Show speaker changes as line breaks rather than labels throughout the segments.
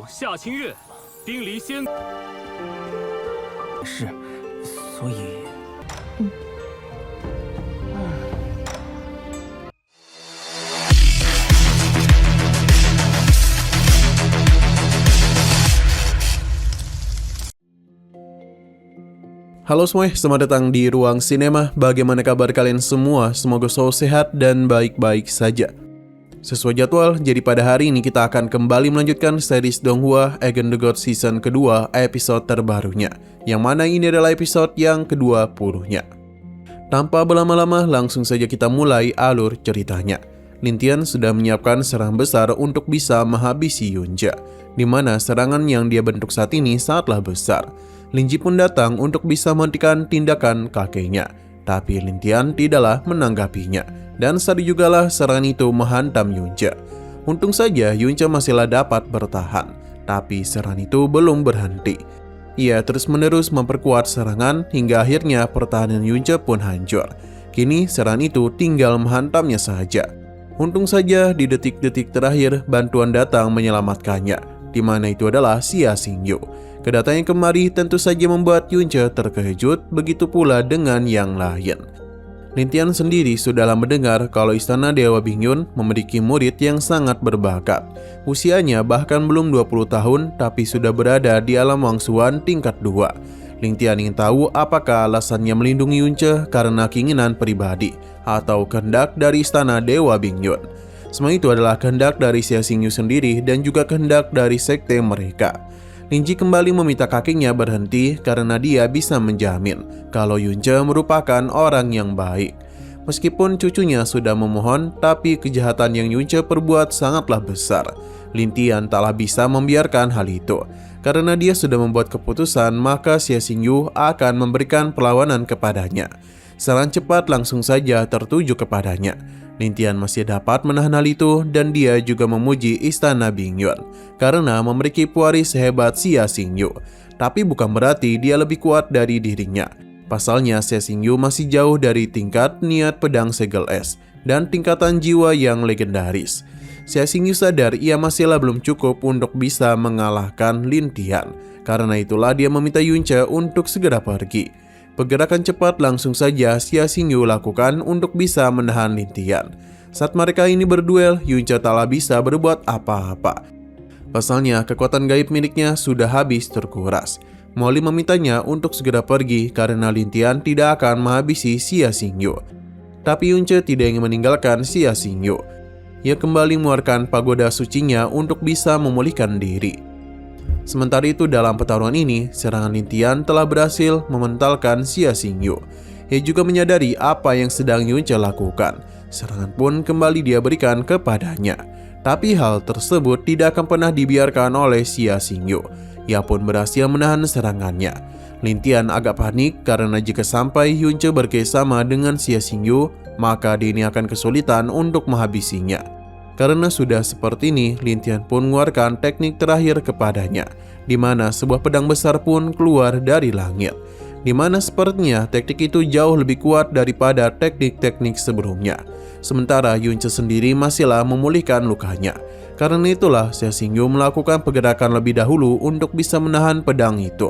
夏清月，丁离仙。
是，所以，Halo
semuanya, selamat datang di Ruang Sinema. Bagaimana kabar kalian semua? Semoga selalu sehat dan baik-baik saja. Sesuai jadwal, jadi pada hari ini kita akan kembali melanjutkan series Donghua Against the Gods season kedua, episode terbarunya, yang mana ini adalah episode yang ke-20-nya. Tanpa berlama-lama, langsung saja kita mulai alur ceritanya. Lin Tian sudah menyiapkan serangan besar untuk bisa menghabisi Yunja, di mana serangan yang dia bentuk saat ini sangatlah besar. Lin Ji pun datang untuk bisa menghentikan tindakan kakeknya, tapi Lin Tian tidaklah menanggapinya, dan saat jugalah serangan itu menghantam Yunja. Untung saja Yunja masihlah dapat bertahan, tapi serangan itu belum berhenti. Ia terus-menerus memperkuat serangan hingga akhirnya pertahanan Yunja pun hancur. Kini serangan itu tinggal menghantamnya saja. Untung saja di detik-detik terakhir bantuan datang menyelamatkannya, di mana itu adalah Xia Xingyu. Kedatangan kemari tentu saja membuat Yunja terkejut, begitu pula dengan yang lain. Lin Tian sendiri sudahlah mendengar kalau Istana Dewa Bingyun memiliki murid yang sangat berbakat. Usianya bahkan belum 20 tahun, tapi sudah berada di alam wangsuan tingkat 2. Lin Tian ingin tahu apakah alasannya melindungi Yunja karena keinginan pribadi atau kehendak dari Istana Dewa Bingyun. Semua itu adalah kehendak dari Xia Xingyu sendiri dan juga kehendak dari sekte mereka. Lin Ji kembali meminta kakeknya berhenti karena dia bisa menjamin kalau Yunja merupakan orang yang baik. Meskipun cucunya sudah memohon, tapi kejahatan yang Yunja perbuat sangatlah besar. Lin Tian taklah bisa membiarkan hal itu. Karena dia sudah membuat keputusan, maka Xia Xingyu akan memberikan perlawanan kepadanya. Serangan cepat langsung saja tertuju kepadanya. Lin Tian masih dapat menahan hal itu dan dia juga memuji Istana Bingyun karena memiliki pewaris sehebat Xia Xingyu. Tapi bukan berarti dia lebih kuat dari dirinya. Pasalnya Xia Xingyu masih jauh dari tingkat niat pedang segel es dan tingkatan jiwa yang legendaris. Xia Xingyu sadar ia masihlah belum cukup untuk bisa mengalahkan Lin Tian. Karena itulah dia meminta Yunja untuk segera pergi. Pergerakan cepat langsung saja Xia Xingyu lakukan untuk bisa menahan Lin Tian. Saat mereka ini berduel, Yunja taklah bisa berbuat apa-apa. Pasalnya kekuatan gaib miliknya sudah habis terkuras. Molly memintanya untuk segera pergi karena Lin Tian tidak akan menghabisi Xia Xingyu. Tapi Yunja tidak ingin meninggalkan Xia Xingyu. Ia kembali mengeluarkan pagoda sucinya untuk bisa memulihkan diri. Sementara itu dalam pertarungan ini, serangan Lin Tian telah berhasil mementalkan Xia Xingyu. Ia juga menyadari apa yang sedang Yunja lakukan. Serangan pun kembali dia berikan kepadanya. Tapi hal tersebut tidak akan pernah dibiarkan oleh Xia Xingyu. Ia pun berhasil menahan serangannya. Lin Tian agak panik karena jika sampai Yunja bekerjasama dengan Xia Xingyu, maka dia ini akan kesulitan untuk menghabisinya. Karena sudah seperti ini, Lin Tian pun mengeluarkan teknik terakhir kepadanya, di mana sebuah pedang besar pun keluar dari langit. Di mana sepertinya teknik itu jauh lebih kuat daripada teknik-teknik sebelumnya. Sementara Yunja sendiri masihlah memulihkan lukanya. Karena itulah Xia Xingyu melakukan pergerakan lebih dahulu untuk bisa menahan pedang itu.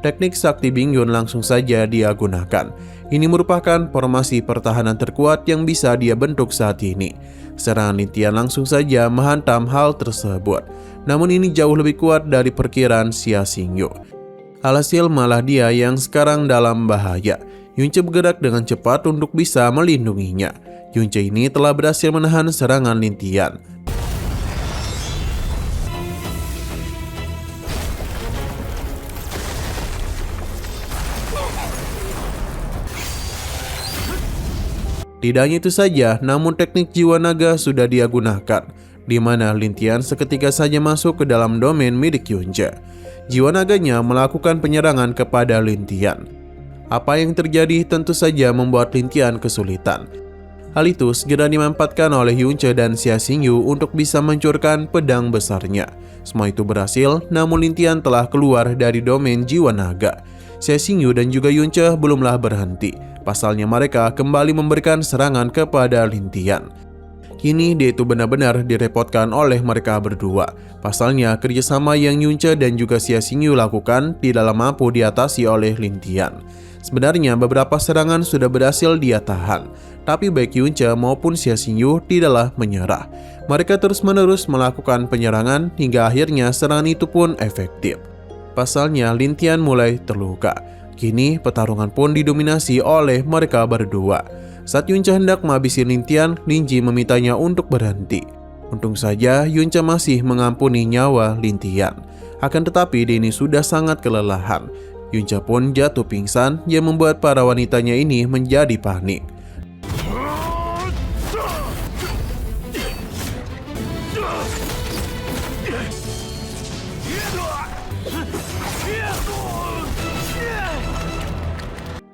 Teknik Sakti Bingyun langsung saja dia gunakan. Ini merupakan formasi pertahanan terkuat yang bisa dia bentuk saat ini. Serangan Lin Tian langsung saja menghantam hal tersebut. Namun ini jauh lebih kuat dari perkiraan Xia Xingyu. Alhasil malah dia yang sekarang dalam bahaya. Yunja bergerak dengan cepat untuk bisa melindunginya. Yunja ini telah berhasil menahan serangan Lin Tian. Tidak hanya itu saja, namun teknik jiwa naga sudah dia gunakan, di mana Lin Tian seketika saja masuk ke dalam domain milik Yunja. Jiwa naganya melakukan penyerangan kepada Lin Tian. Apa yang terjadi tentu saja membuat Lin Tian kesulitan. Hal itu segera dimanfaatkan oleh Yunja dan Xia Xingyu untuk bisa mencurkan pedang besarnya. Semua itu berhasil, namun Lin Tian telah keluar dari domain jiwa naga. Xia Xingyu dan juga Yunja belumlah berhenti. Pasalnya mereka kembali memberikan serangan kepada Lin Tian. Kini dia itu benar-benar direpotkan oleh mereka berdua. Pasalnya kerjasama yang Yunce dan juga Xia Xingyu lakukan tidaklah mampu diatasi oleh Lin Tian. Sebenarnya beberapa serangan sudah berhasil dia tahan, tapi baik Yunce maupun Xia Xingyu tidaklah menyerah. Mereka terus-menerus melakukan penyerangan hingga akhirnya serangan itu pun efektif. Pasalnya Lin Tian mulai terluka. Kini pertarungan pun didominasi oleh mereka berdua. Saat Yunce hendak menghabisi Lin Tian, Lin Ji memintanya untuk berhenti. Untung saja Yunce masih mengampuni nyawa Lin Tian. Akan tetapi dia ini sudah sangat kelelahan. Yunce pun jatuh pingsan yang membuat para wanitanya ini menjadi panik.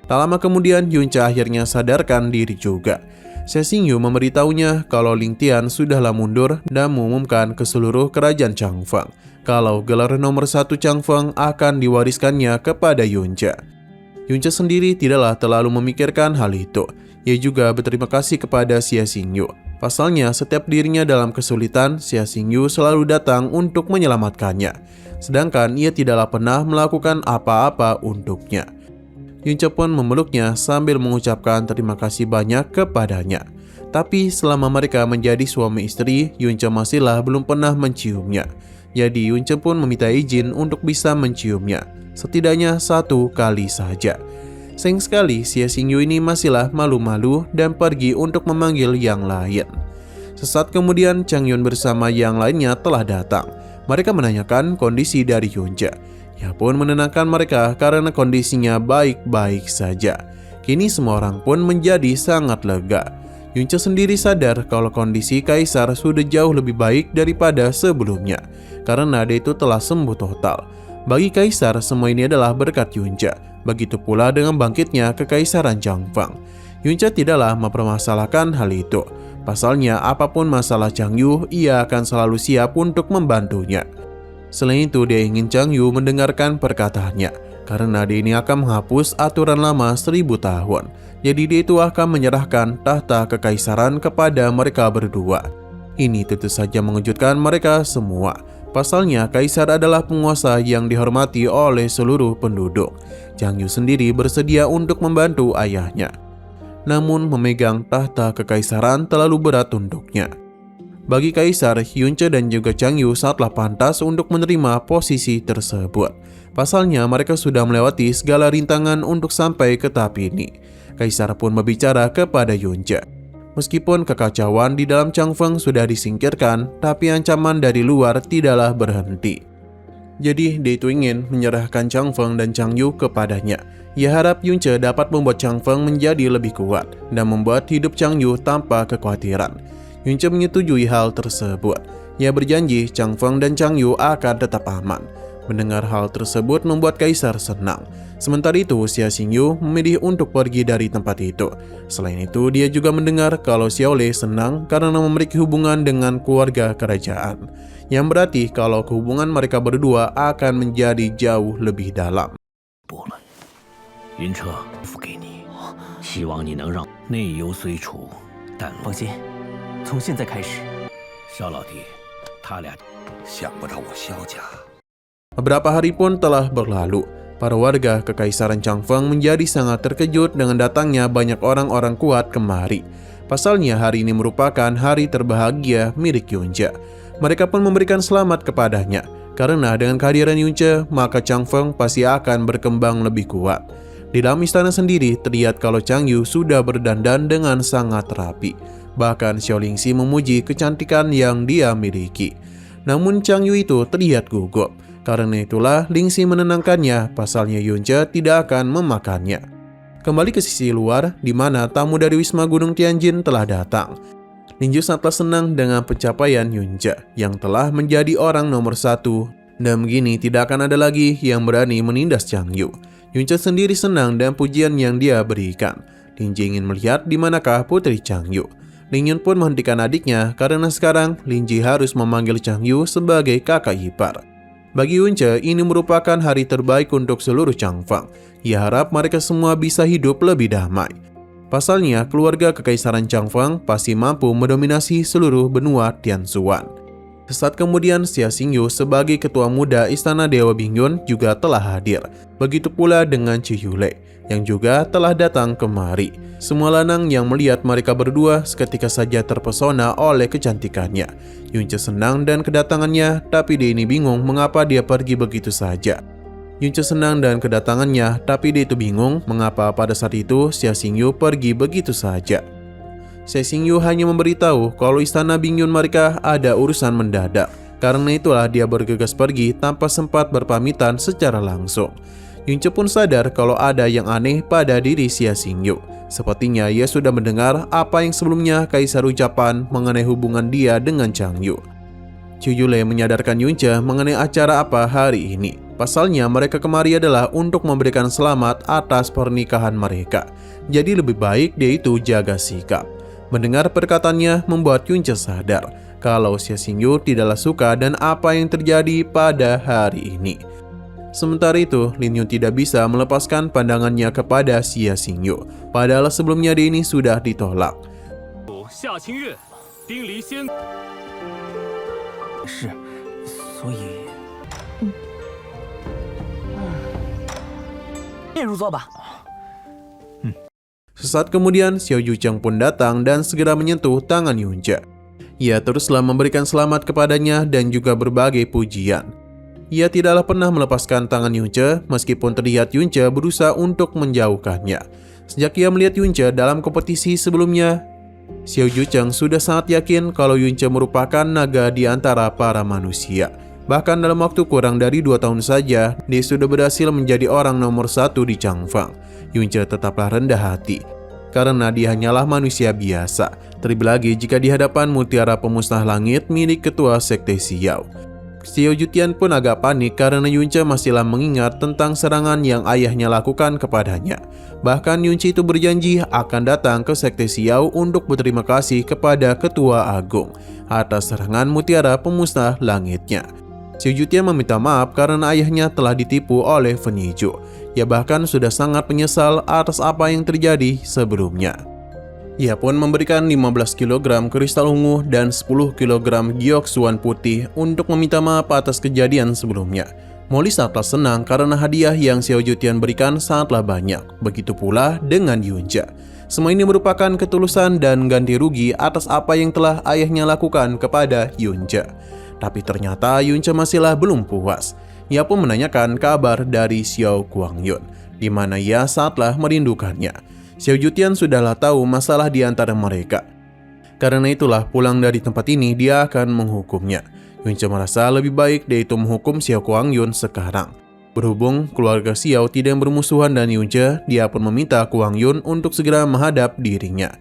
Tak lama kemudian Yunce akhirnya sadarkan diri juga. Xia Xingyu memberitahunya kalau Lin Tian sudahlah mundur dan mengumumkan ke seluruh kerajaan Changfeng kalau gelar nomor 1 Changfeng akan diwariskannya kepada Yunce. Yunce sendiri tidaklah terlalu memikirkan hal itu. Ia juga berterima kasih kepada Xia Xingyu. Pasalnya setiap dirinya dalam kesulitan, Xia Xingyu selalu datang untuk menyelamatkannya. Sedangkan ia tidaklah pernah melakukan apa-apa untuknya. Yunce pun memeluknya sambil mengucapkan terima kasih banyak kepadanya. Tapi selama mereka menjadi suami istri, Yunce masihlah belum pernah menciumnya. Jadi Yunce pun meminta izin untuk bisa menciumnya, setidaknya 1 kali saja. Sayang sekali Xia Xingyu ini masihlah malu-malu dan pergi untuk memanggil yang lain. Sesaat kemudian Chang Yun bersama yang lainnya telah datang. Mereka menanyakan kondisi dari Yunce. Ia pun menenangkan mereka karena kondisinya baik-baik saja. Kini semua orang pun menjadi sangat lega. Yunce sendiri sadar kalau kondisi Kaisar sudah jauh lebih baik daripada sebelumnya, karena dia itu telah sembuh total. Bagi Kaisar, semua ini adalah berkat Yunce. Begitu pula dengan bangkitnya Kekaisaran Changfeng. Yunce tidaklah mempermasalahkan hal itu. Pasalnya apapun masalah Chang Yu, ia akan selalu siap untuk membantunya. Selain itu, dia ingin Chang Yu mendengarkan perkataannya, karena dia ini akan menghapus aturan lama 1000 tahun. Jadi dia itu akan menyerahkan tahta kekaisaran kepada mereka berdua. Ini tentu saja mengejutkan mereka semua. Pasalnya Kaisar adalah penguasa yang dihormati oleh seluruh penduduk. Chang Yu sendiri bersedia untuk membantu ayahnya. Namun memegang tahta kekaisaran terlalu berat untuknya. Bagi Kaisar, Yunce dan juga Chang Yu sangatlah pantas untuk menerima posisi tersebut. Pasalnya mereka sudah melewati segala rintangan untuk sampai ke tahap ini. Kaisar pun berbicara kepada Yunce. Meskipun kekacauan di dalam Changfeng sudah disingkirkan, tapi ancaman dari luar tidaklah berhenti. Jadi dia itu ingin menyerahkan Changfeng dan Chang Yu kepadanya. Ia harap Yunce dapat membuat Changfeng menjadi lebih kuat dan membuat hidup Chang Yu tanpa kekhawatiran. Yunce menyetujui hal tersebut. Ia berjanji Changfeng dan Chang Yu akan tetap aman. Mendengar hal tersebut membuat Kaisar senang. Sementara itu, Xia Xingyu memilih untuk pergi dari tempat itu. Selain itu, dia juga mendengar kalau Xiaolei senang karena memiliki hubungan dengan keluarga kerajaan. Yang berarti kalau hubungan mereka berdua akan menjadi jauh lebih dalam.
云彻付给你，希望你能让内忧虽除，但放心，从现在开始，萧老弟，他俩
想不着我萧家。
Beberapa hari pun telah berlalu. Para warga Kekaisaran Changfeng menjadi sangat terkejut dengan datangnya banyak orang-orang kuat kemari. Pasalnya hari ini merupakan hari terbahagia milik Yunce. Mereka pun memberikan selamat kepadanya. Karena dengan kehadiran Yunce, maka Changfeng pasti akan berkembang lebih kuat. Di dalam istana sendiri, terlihat kalau Chang Yu sudah berdandan dengan sangat rapi. Bahkan Xiao Lingxi memuji kecantikan yang dia miliki. Namun Chang Yu itu terlihat gugup. Karena itulah Lingxi menenangkannya, pasalnya Yunce tidak akan memakannya. Kembali ke sisi luar, di mana tamu dari Wisma Gunung Tianjin telah datang. Lin Ju sangatlah senang dengan pencapaian Yunce yang telah menjadi orang nomor 1. Dan begini tidak akan ada lagi yang berani menindas Chang Yu. Yunce sendiri senang dan pujian yang dia berikan. Lin Ji ingin melihat di manakah putri Chang Yu. Lin Yun pun menghentikan adiknya karena sekarang Lin Ji harus memanggil Chang Yu sebagai kakak ipar. Bagi Yunce, ini merupakan hari terbaik untuk seluruh Changfeng. Ia harap mereka semua bisa hidup lebih damai. Pasalnya, keluarga Kekaisaran Changfeng pasti mampu mendominasi seluruh benua Tianzuan. Sesaat kemudian, Xia Xingyu sebagai ketua muda Istana Dewa Bingyun juga telah hadir. Begitu pula dengan Chu Yulei yang juga telah datang kemari. Semua lanang yang melihat mereka berdua seketika saja terpesona oleh kecantikannya. Yunce senang dan kedatangannya, tapi dia ini bingung mengapa dia pergi begitu saja. Yunce senang dan kedatangannya, tapi dia itu bingung mengapa pada saat itu Xia Xingyu pergi begitu saja. Xia Xingyu hanya memberitahu kalau istana Bingyun mereka ada urusan mendadak. Karena itulah dia bergegas pergi tanpa sempat berpamitan secara langsung. Yunce pun sadar kalau ada yang aneh pada diri Xia Xingyu. Sepertinya ia sudah mendengar apa yang sebelumnya Kaisar ucapan mengenai hubungan dia dengan Chang Yu. Chu Yulei menyadarkan Yunce mengenai acara apa hari ini. Pasalnya mereka kemari adalah untuk memberikan selamat atas pernikahan mereka. Jadi lebih baik dia itu jaga sikap. Mendengar perkataannya membuat Yunce sadar kalau Xia Xingyu tidaklah suka dan apa yang terjadi pada hari ini. Sementara itu, Lin Yun tidak bisa melepaskan pandangannya kepada Xia Xingyu. Padahal sebelumnya dia ini sudah ditolak.
Xia Qingyu, Ding Li Xian
是，所以，便入座吧。
Sesaat kemudian, Xiao Yucheng pun datang dan segera menyentuh tangan Yunce. Ia teruslah memberikan selamat kepadanya dan juga berbagai pujian. Ia tidaklah pernah melepaskan tangan Yunce meskipun terlihat Yunce berusaha untuk menjauhkannya. Sejak ia melihat Yunce dalam kompetisi sebelumnya, Xiao Yucheng sudah sangat yakin kalau Yunce merupakan naga di antara para manusia. Bahkan dalam waktu kurang dari 2 tahun saja, dia sudah berhasil menjadi orang nomor 1 di Changfeng. Yunce tetaplah rendah hati, karena dia hanyalah manusia biasa. Terlebih lagi jika di hadapan mutiara pemusnah langit milik ketua sekte Xiao. Xiao Jutian pun agak panik karena Yunce masihlah mengingat tentang serangan yang ayahnya lakukan kepadanya. Bahkan Yunce itu berjanji akan datang ke sekte Xiao untuk berterima kasih kepada ketua agung atas serangan mutiara pemusnah langitnya. Xiao Jutian meminta maaf karena ayahnya telah ditipu oleh Fen Yizhu. Ia bahkan sudah sangat menyesal atas apa yang terjadi sebelumnya. Ia pun memberikan 15 kg kristal ungu dan 10 kg giok suan putih untuk meminta maaf atas kejadian sebelumnya. Molly sangatlah senang karena hadiah yang Xiao Jutian berikan sangatlah banyak. Begitu pula dengan Yunce. Semua ini merupakan ketulusan dan ganti rugi atas apa yang telah ayahnya lakukan kepada Yunce. Tapi ternyata Yunce masihlah belum puas. Ia pun menanyakan kabar dari Xiao Guangyun, di mana ia sangatlah merindukannya. Xiao Jutian sudahlah tahu masalah di antara mereka. Karena itulah pulang dari tempat ini dia akan menghukumnya. Yunce merasa lebih baik dia itu menghukum Xiao Guangyun sekarang. Berhubung keluarga Xiao tidak bermusuhan dan Yunce, dia pun meminta Guangyun untuk segera menghadap dirinya.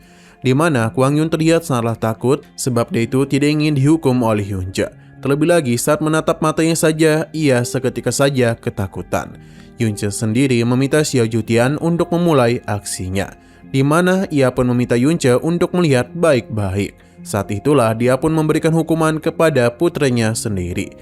Di mana Guangyun terlihat sangatlah takut sebab dia itu tidak ingin dihukum oleh Yunce. Terlebih lagi saat menatap matanya saja, ia seketika saja ketakutan. Yunce sendiri meminta Xiao Jutian untuk memulai aksinya, di mana ia pun meminta Yunce untuk melihat baik-baik. Saat itulah dia pun memberikan hukuman kepada putranya sendiri.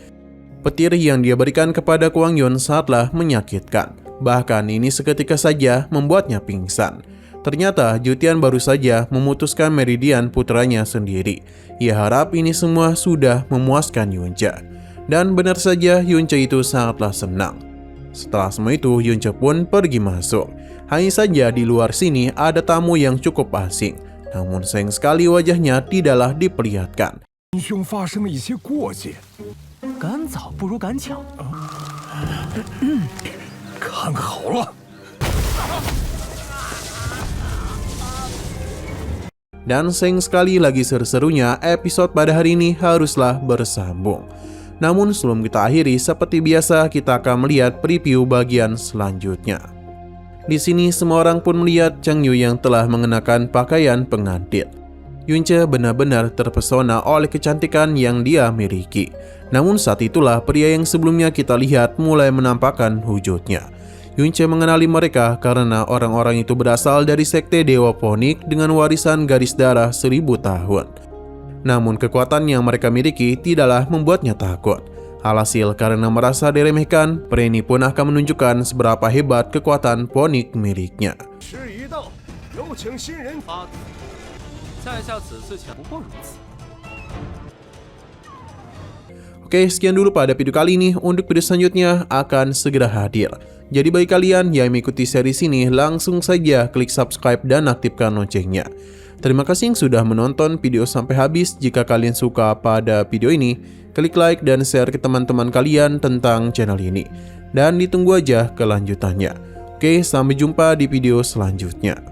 Petir yang dia berikan kepada Guangyun sangatlah menyakitkan. Bahkan ini seketika saja membuatnya pingsan. Ternyata Jutian baru saja memutuskan meridian putranya sendiri. Ia harap ini semua sudah memuaskan Yunce. Dan benar saja Yunce itu sangatlah senang. Setelah semua itu Yunce pun pergi masuk. Hanya saja di luar sini ada tamu yang cukup asing. Namun sayang sekali wajahnya tidaklah diperlihatkan.
兄发生了一些过节，
赶早不如赶巧。
看好了。
Dan sayang sekali lagi seru-serunya episode pada hari ini haruslah bersambung. Namun sebelum kita akhiri, seperti biasa kita akan melihat preview bagian selanjutnya. Di sini semua orang pun melihat Chang Yu yang telah mengenakan pakaian pengantin. Yunce benar-benar terpesona oleh kecantikan yang dia miliki. Namun saat itulah pria yang sebelumnya kita lihat mulai menampakkan wujudnya. Yunce mengenali mereka karena orang-orang itu berasal dari sekte Dewa Ponik dengan warisan garis darah 1000 tahun. Namun kekuatan yang mereka miliki tidaklah membuatnya takut. Alhasil karena merasa diremehkan, pria ini pun akan menunjukkan seberapa hebat kekuatan Ponik miliknya.
时已到，有有请新人。
在下此次前不过如此。
Oke, sekian dulu pada video kali ini. Untuk video selanjutnya akan segera hadir. Jadi bagi kalian yang mengikuti series ini, langsung saja klik subscribe dan aktifkan loncengnya. Terima kasih yang sudah menonton video sampai habis. Jika kalian suka pada video ini, klik like dan share ke teman-teman kalian tentang channel ini. Dan ditunggu aja kelanjutannya. Oke, sampai jumpa di video selanjutnya.